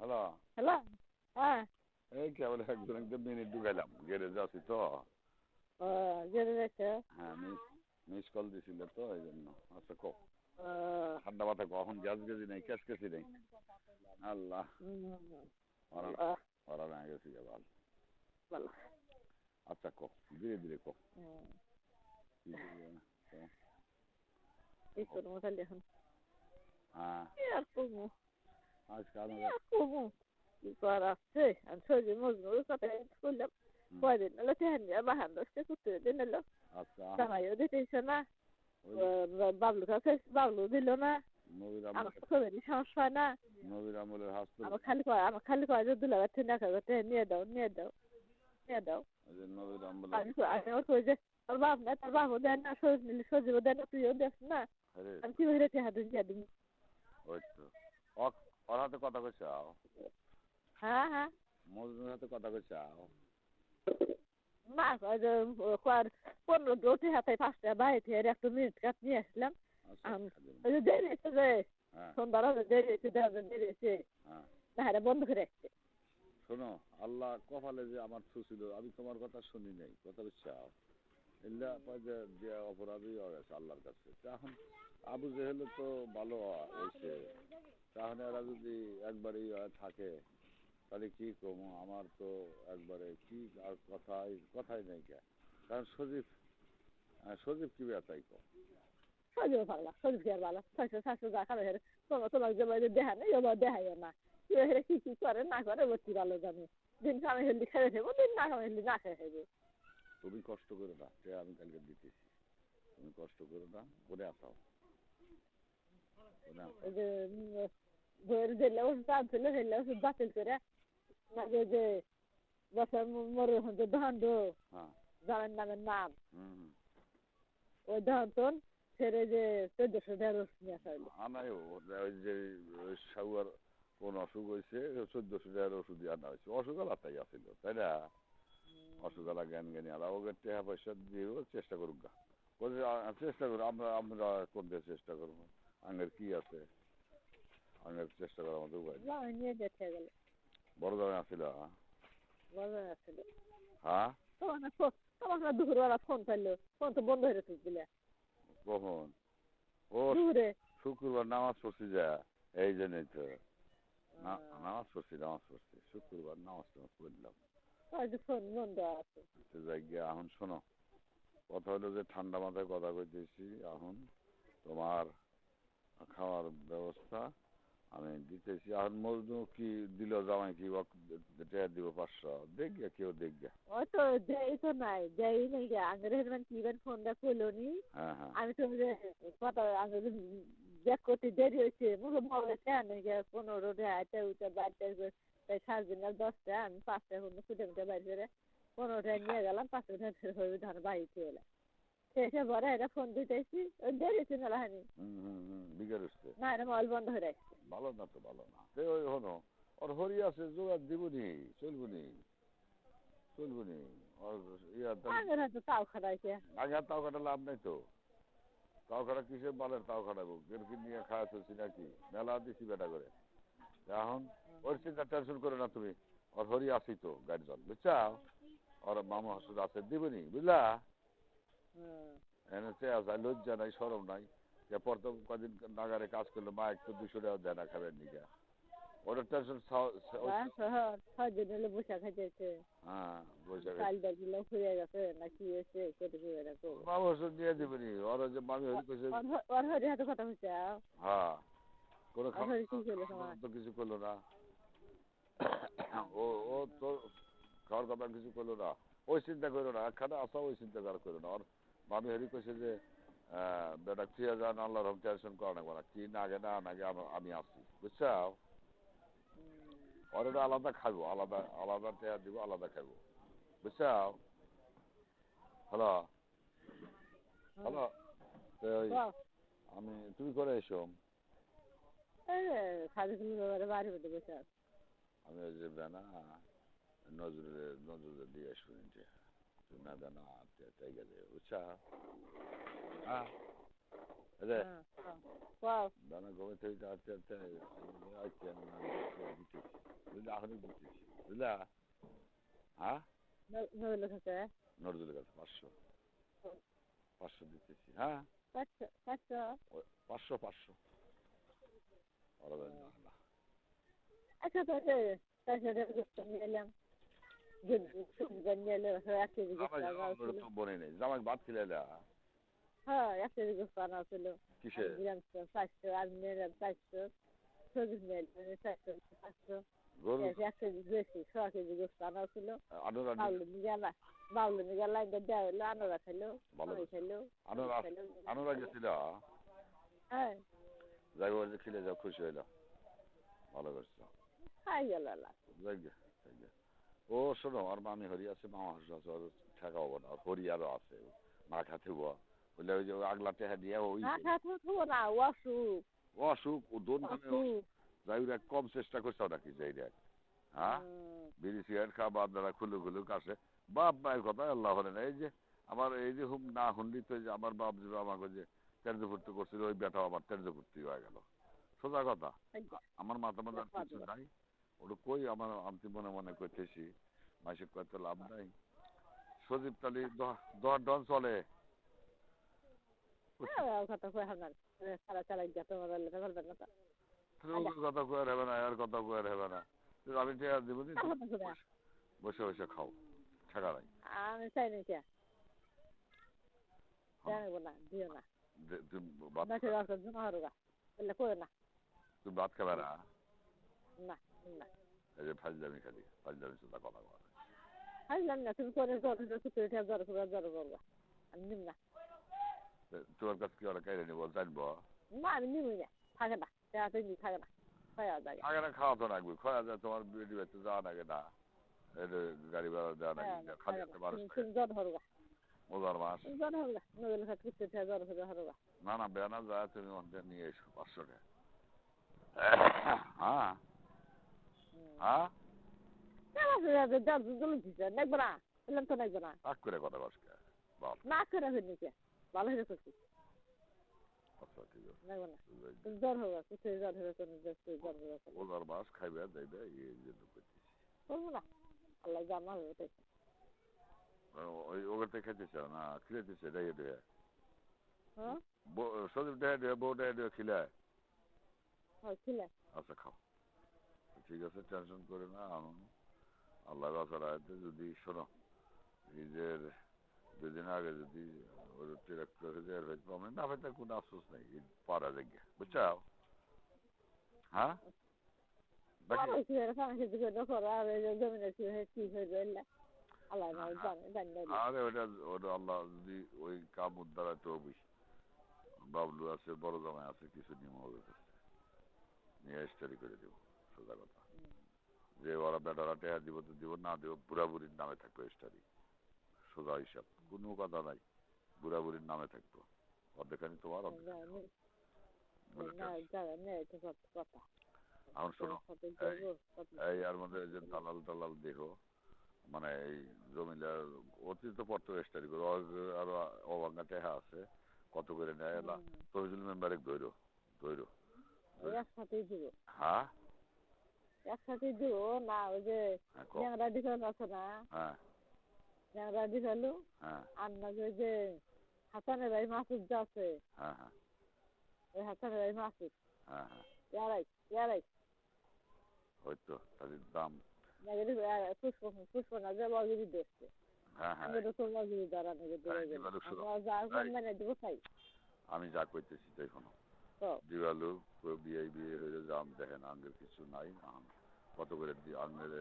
Hello. Hello. হ্যাঁ। এই কেবল একজনকে মিনিট ঢুকাইলাম, গ্যারেজে আছি তো। ও, জেনে গেছে। হ্যাঁ, মিস কল দিছিলে তো এই জন্য। আচ্ছা কো, ও, ঠান্ডা মাথায় কখন গ্যাস গেছি নেই, ক্যাশ গেছি নেই। আল্লাহ, ওরা আল্লাহ, ওরা না গেছি এবার। ভালো। আচ্ছা কো, ধীরে ধীরে কো। হুম, কি করবো না, কো। কি করবো তাহলে এখন? হ্যাঁ, কি আর করবো? আজকে কি আমাদের আর করবো? কি করার আছে? আমি সবজি মজনুর কথা করলাম। হুম, কয়দিন হলো তেহান বাহান দশটা করতে দিন হলো। আচ্ছা জামাইও দিতেছে না। ওই বাবলু কাছে বাবলু দিল না। নবীর আমার আমলের তো খবরই সমস্যা হয় না। নবীর আমলের হাসপাতাল। আমার খালি কয় যে দুলাবার ঠান্ডা খাবে নিয়ে দাও নিয়ে দাও নিয়ে দাও। ওই যে নবীর আমলের। আমি ওর কই যে তোর বাপ না তোর বাপও দেয় না সজিবও দেয় না তুইও দেখ না। আরে আমি কি করে টেহা দিয়ে দিবি? ওই তো ওর হাতে কথা কইছাও, হ্যাঁ হ্যাঁ। মজনুর হাতে কথা কইছাও। না কয় যে কয় 15 টেহা তাই 5টা বাইরে একটা মিনিট কাট নিয়ে আসলাম। আচ্ছা খাদিম। ওই যে দেরি হয়েছে যে হ্যাঁ সন্ধ্যার আগে দেরি হয়েছে দেরি হয়েছে হ্যাঁ, তাহারা বন্ধ করে রাখছে। শোনো, আল্লাহ কপালে যে আমার ছুছিল, আমি তোমার কথা শুনি নাই, কথা বুঝছাও। এগুলা কয় যে অপরাধী হয়ে গেছে আল্লাহর কাছে। এখন আবু জেহেল তো ভালো হয়েছে, তাহলে এরা যদি একবারই থাকে, তাহলে কি কমো? আমার তো একবারে কি আর কথাই কথাই নাই কে। কারণ সজীব কি বেতাই কম। সজিব ভালো সজিব আর ভালো ছয়শো সাতশো যা খাবে হেরে তোমার যে দেখা নেই এবার দেখাইও না। কেউ হেরে কি করে না করে বলছি ভালো জানি। দিন কামে হেলদি খেয়ে থাকবো দিন না কামে হেলদি না খেয়ে থাকবো। তুমি কষ্ট করো না, সে আমি কালকে দিতেছি। তুমি কষ্ট করো না, করে আসাও, করে আসাও। ওই যে বইয়ের দিলে ওষুধ আনছিল দিলে ওষুধ বাতিল করে না যে বছর মরে যে ধান হ্যাঁ জামের নামের নাম হুম হুম। ওই ধান তোন ছেড়ে যে 1400 ওষুধ নিয়ে আসা হইলো। আনাই ওই যে সাউয়ার কোন অসুখ হয়েছে, 1400 টাকার ওষুধ আনা হয়েছে। অসুখ আলাদাই আছিল, তাই না? অসুখ আলা জ্ঞান জ্ঞানী আলা ওকে টাকা পয়সা দিয়েও চেষ্টা করুক গা। বলছে, চেষ্টা করো, আমরা আমরা কোন দিয়ে চেষ্টা করবো? আঙ্গের কি আছে? আঙ্গের চেষ্টা করার মতো উপায় নেই। জামাই নিয়ে দেখে গেল। বড় দামে আসছিল। বাজার আসছিল হ্যাঁ, তোমার দুপুরবেলা ফোন পাইলো ফোন তো বন্ধ হয়ে গেছিল কখন? ও দুপুরে। শুক্রবার নামাজ পড়ছি যা, এই জন্যই তো। নামাজ পড়ছি শুক্রবার, নামাজ টামাজ পড়লাম। ফোন বন্ধ আছে। সে যাই গিয়া এখন শোনো, কথা হলো যে ঠান্ডা মাথায় কথা কইতেছি। এখন তোমার খাওয়ার ব্যবস্থা আমি দিতেছি। এখন মজনু কি দিল, জামাই কি টেয়া দিব 500, দেখ গিয়া কেউ দেখ গিয়া। ওই তো দেই তো নাই দেই নাই গে আঙ্গের হেরমান কি বেন ফোনটা কইলো নি। হ্যাঁ হ্যাঁ আমি তো যে কথা আঙ্গের দেখ করতে দেরি হয়েছে মুখে বলে কেন গে 15 আইতে উঠে বাড়তে তাই 7 দিন আর 10টা আমি 5টা কোনো ছুটে মুটে বাড়ি করে 15টা নিয়ে গেলাম 5টা হয়ে ধান বাড়িতে এলাম শেষে পরে এটা ফোন দিতেছি ওই দেরি ছিল না হানি বিকেল উঠছে। না এটা মোবাইল বন্ধ হয়ে রাখছে। ভালো না তো, ভালো না। সে ওই হনো, ওর হরি আছে, জোগাড় দিবনি, চলবনি চলবনি। ওর ইয়া আঙ্গের হয়তো তাও খারাইছে। আগে আর তাও কাটা লাভ নাই তো। তাও কাটা কিসের বালের তাও কাটাবো? কেরকি নিয়ে খাওয়া চলছি নাকি? মেলা দিছি বেটা করে। এখন ওর চিন্তা টেনশন করো না তুমি। ওর হরি আসি তো গাড়িজন, বুঝছা? ওর মামা হাসুর আছে, দিবনি, বুঝলা? এনে চেয়ে আছে, লজ্জা নাই, সরম নাই। পর তো কদিন নাগারে কাজ করলে মা একটু 200 টাকা দেয় না খাবেন নিকা। ওটা টেনশন। ছয়দিন হলে বসে খাইতেছে। হ্যাঁ বৈশাখ। চালটা গুলো ফুরিয়ে গেছে না কি হয়েছে কেটে ফুরিয়ে রাখো। মামা হাসুর নিয়ে দিবনি। ওরা যে মামি হরি কইছে। ওর হরি হাতে কথা হচ্ছে হ্যাঁ, কোনো ওর হরি কি করলো তোমার? তো কিছু করলো না। ও ও তো খাওয়ার কথা কিছু করলো না। ওই চিন্তা করো না, একখানে আসা ওই চিন্তা করো না। ওর মামি হরি কইছে যে বেটা ফিরে যান, আল্লাহর রহম, টেনশন করা লাগবে না। কি নাগে না নাগে আমি আসি, বুঝছো? ওর ওটা আলাদা খাবো, আলাদা আলাদা টেয়া দিব, আলাদা খাবো, বুঝছো? Hello hello. আমি তুমি করে এসো। সাড়ে 3 বাড়ির মধ্যে বসে আছে। আমি ওই যে বেনা নজরে দিয়ে শুনছি। তুমি না বেনা তাই গেছে, বুঝছা? হ্যাঁ বেনা ঘুমে থেকে আস্তে আস্তে দিতেছি। চাইলে এখনই দিতেছি বুঝলা হ্যাঁ নইলে কাছে নজরুলের কাছে 500 দিতেছি হ্যাঁ 500 500 ওরা দেয় না না। আচ্ছা তো তাছাড়া নিয়ে এলাম যদি নিয়ে এলে 1 কেজি গোস্ত আনা জামাই ছিল তো বনে নেই জামাই ভাত খিলাইলা হ্যাঁ 1 কেজি গোস্ত আনা ছিল কিসে দিলাম 400 আর নিয়ে এলাম 400 সবজি নিয়ে এলাম 400 500 গরু 1 কেজি বেশি 6 কেজি গোস্ত আনা ছিল আনোরা বাউলে নিয়ে লাইন দেওয়া হলো আনোরা খাইলো ভালো আমি খাইলো আনোরা গেছিল হ্যাঁ যাই বলছে খিলে যাও খুশি হইলাম ভালো করছো খাই গেল যাই গে। ও শোনো আর মামি হরি আছে মামা হাসু আছে ওর ঠেকা হবো না আর হরি আরো আছে না খাতে হবো বললে ওই যে আগলা টেহা দিয়ে ওই না খাতে হবো না অসুখ অসুখ ও দোন যাই ওরা কম চেষ্টা করছো নাকি যাই দেখ হ্যাঁ বিড়ি সিগারেট খাওয়া বাদ দ্বারা খুলুক আসে বাপ মায়ের কথা আল্লাহ হলেন এই যে আমার এই যে হুম না হুন্ডি তো যে আমার বাপ যে আমাকে যে তেরজে ফুর্তি করছিল ওই বেটাও আমার তেরজে ফুর্তি হয়ে গেল সোজা কথা আমার মাথা মাথা কিছু নাই ওটা কই আমার আমি মনে মনে করতেছি মাসে কত লাভ নাই সজীব তালি 10 ডন চলে কথা কয় হাজার সারা চালাই যা তোমার বলবেন না কথা কয়ে হবে না আর কথা কয়ে হবে না আমি টেয়া দিব বসে বসে খাও ঠেকা নাই আমি চাই না কে জানবো না দিও না তুমি ভাত জমা হরুগা বললে করে না তুমি ভাত খাবে না না না এই যে ফাইজলামি খালি ফাইজলামি শুধু কথা বলে হাইলাম না তুমি করে জ্বর করবা আমি নিম না তোমার কাছে কি ওরা কেড়ে নিবো জানবো না আমি নিবই না থাকে না তুমি থাকে না খাওয়া যায় আগে না খাওয়া তো রাখবি খাওয়া যায় তোমার বিড়ি বেঁচে যাওয়া নাকি না এটা গাড়ি ভাড়া দেওয়া নাকি খালি একটা মানুষ জ্বর হরুগা মজার মাস জ্বর হরুগা নইলে জ্বর হরুগা না বেনা যায় তুমি অন্তর নিয়ে এসো 500 টাকা হ্যাঁ হ্যাঁ দেখবো না বললাম তো দেখবো না রাগ করে কথা কষ্ট বাপ না করে ফেলনি ভালো হয়ে করছি আচ্ছা ঠিক আছে দেখবো না জ্বর হবে কোথায় জ্বর হবে কোন জ্বর হবে মজার মাস খাইবে যাইবে এই জন্য করতেছি করবো না আল্লাহ জানা হবে তাই ওই ওগুলোতে খেতেছে না খিলেতেছে ডাইয়ে ডুয়ে হ্যাঁ সজীব ডাইয়ে ডুয়ে বউ ডাইয়ে ডুয়ে খিলায় খিলে আচ্ছা খাও ঠিক আছে টেনশন করে না আল্লাহ বাসার আয়তে যদি শোনো নিজের 2 দিন আগে যদি ওর ট্রাক্টর প্রবলেম না হয়তো কোনো আফসোস নেই পারা যায় বুঝছো হ্যাঁ আরে ওটা আল্লাহ যদি ওই কাম উদ্ধার হয় তো বাবলু আছে বড় জামাই আছে কিছু নিয়ম হবে নিয়ে স্টাডি করে দেবো সোজা কথা যে ওরা বেটারা টেহা দিব তো দিব না দিব বুড়াবুড়ির নামে থাকবে স্টাডি সোজা হিসাব কোনো কথা নাই বুড়াবুড়ির নামে থাকতো অর্ধেখানি তোমার এখন শোনো এই আর মধ্যে যে দালাল দেহ মানে এই জমিদার অতিরিক্ত পত্র স্টাডি করে আরো অবাঙ্গা টেহা আছে কত করে নেয় এলা তহবিল মেম্বারে ধৈর্য একসাথেই দিব হ্যাঁ একসাথেই দিব না ওই যে ন্যাংরা ডিফেন্স আছে না হ্যাঁ ন্যাংরা ডিফেন্স হ্যাঁ আর না ওই যে হাসানের ভাই মাসুদ যে আছে হ্যাঁ হ্যাঁ ওই হাসানের ভাই মাসুদ হ্যাঁ হ্যাঁ ইয়ারাই হয়তো তাদের দাম পুষ্প না যে বগিরি দেখছে হ্যাঁ হ্যাঁ আমি তো বগিরি দ্বারা নেবে দিব চাই আমি যা করতেছি দেখুন দিবালু বিয়ে হয়ে জাম দেখেন আঙ্গের কিছু নাই কত করে আঙ্গের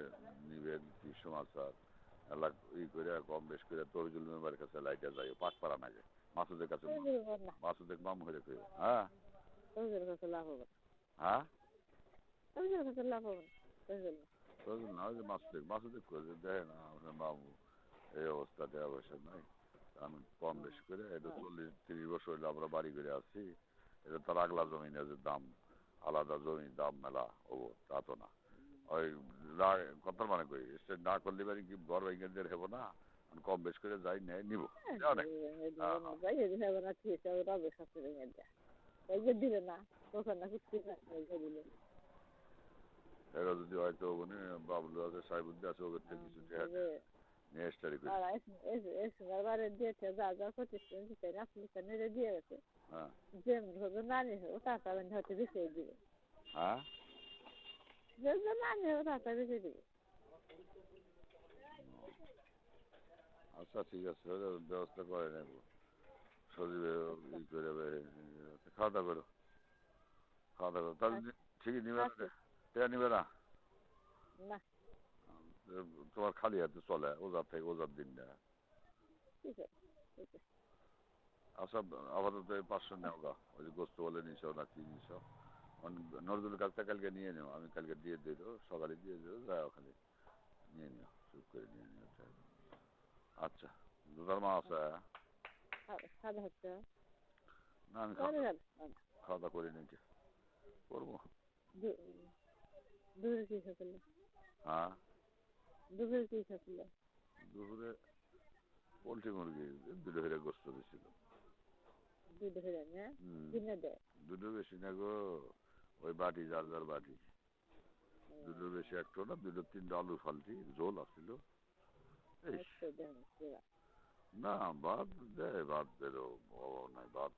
নিবেন কি সমাচার এলাক করে কম বেশ করে তরজুল মেম্বারের কাছে লাইটা যায় পাক পারা না যায় মাসুদের কাছে মাসুদের মাম হয়ে কই হ্যাঁ তরজুলের কাছে লাভ হবে হ্যাঁ তরজুলের কাছে লাভ হবে তরজুল না যে মাসুদের করে দেখেন আপনার মামু এই অবস্থা দেওয়া বসে নাই আমি কম বেশ করে এটা 40-30 বছর হইলে আমরা বাড়ি করে আসছি এটা তার আগলা জমিনের যে দাম আলাদা জমির দাম মেলা হবো তা তো না ওই কথার মানে কই স্টেট না করলে বাড়ি কি ঘর ভেঙে হেব না কম বেশ করে যাই নেয় নিব দিলে না তখন না দিলে এরা যদি হয়তো ওখানে বাবলু আছে সাইবুদ্দি আছে ওদের থেকে কিছু নিয়ে স্টাডি করি। আর এসবারে দিয়েছে যা যা প্রতিষ্ঠান দিতে আপনি দিয়ে গেছে হ্যাঁ যেমন হবে নানি হবে তাড়াতাড়ি হয়তো বেশি দিবে হ্যাঁ যেমন নানি হবে তাড়াতাড়ি বেশি দিবে আচ্ছা ঠিক আছে ব্যবস্থা করে নেব সজীবে ই করে খাওয়া দাওয়া করো তাহলে ঠিকই নিবে না টেয়া নিবে না না তোমার খালি হাতে চলে ওজার থেকে ওজার দিনটা ঠিক আছে ঠিক আছে আচ্ছা আপাতত 500 নেও গা ওই যে গোস্ত বলে নিছো না কি নিছো নজরুল কাছটা কালকে নিয়ে নিও আমি কালকে দিয়ে দেবো সকালে দিয়ে দেবো যাই ওখানে নিয়ে নিও চুপ করে নিয়ে নিও আচ্ছা দুধার মা আছে সাদা হচ্ছে না আমি খাওয়া দাওয়া করি নাকি করবো দুপুরে কি খাচ্ছিল হ্যাঁ দুপুরে কি খাচ্ছিল দুপুরে পোলট্রি মুরগি দুটো ফেরে গোস্ত দিছিল দুধ হয়ে না কিনে দেয় দুটো বেশি না গো ওই বাটি যার যার বাটি দুটো বেশি একটা না দুটো তিনটা আলু ফালতি ঝোল আসছিল না ভাত দেয় ভাত বেরো অভাব নাই ভাত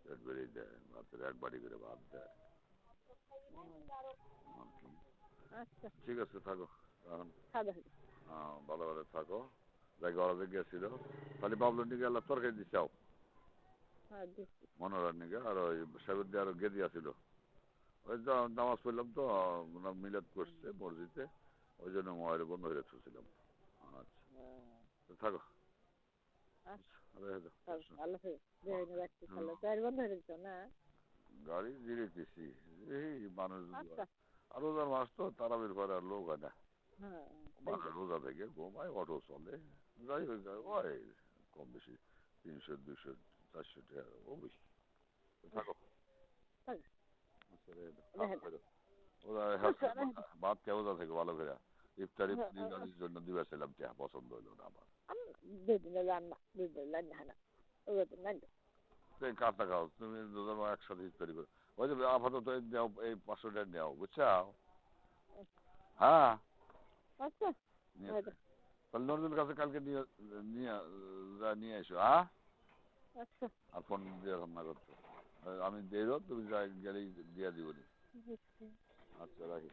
পেট বেরিয়ে দেয় ভাতের এক বাটি করে ভাত দেয় আচ্ছা ঠিক আছে থাকো এখন সাদা ভালো ভালো থাকো যাই গরমে গেছিল খালি বাবলুর নিকে আল্লাহ তরকারি দিচ্ছাও হ্যাঁ দিচ্ছি মনোরার নিকে আর ওই সাবির দিয়ে আরো গেদি আছিল ওই নামাজ পড়লাম তো মিলাদ করছে মসজিদে ওই জন্য মোবাইল বন্ধ হয়ে রেখেছিলাম আচ্ছা থাকো গাড়ি ধীরে দিছি এই মানুষ আর রোজার মাস তো তারাবির পরে আর লোক হয় না মানুষ রোজা থেকে ঘুমায় অটো চলে যাই হোক ওই কম বেশি 300 200 400 টাকা ও বেশি থাকো ভাত কে ওজা থেকে ভালো করে ইফতারি জন্য দিবেছিলাম টিয়া পছন্দ হইলো না আমার কাঁচা খাও তুমি দুজন একসাথে ইফতারি করো ওই যে আপাতত নেও এই 500 টাকা নেও বুঝছাও হ্যাঁ তাহলে নজরুল কাছে কালকে নিয়ে এসো হ্যাঁ আর ফোন দিয়ে রান্না করছো আমি দেবো তুমি গেলেই দিয়ে দিব আচ্ছা রাখি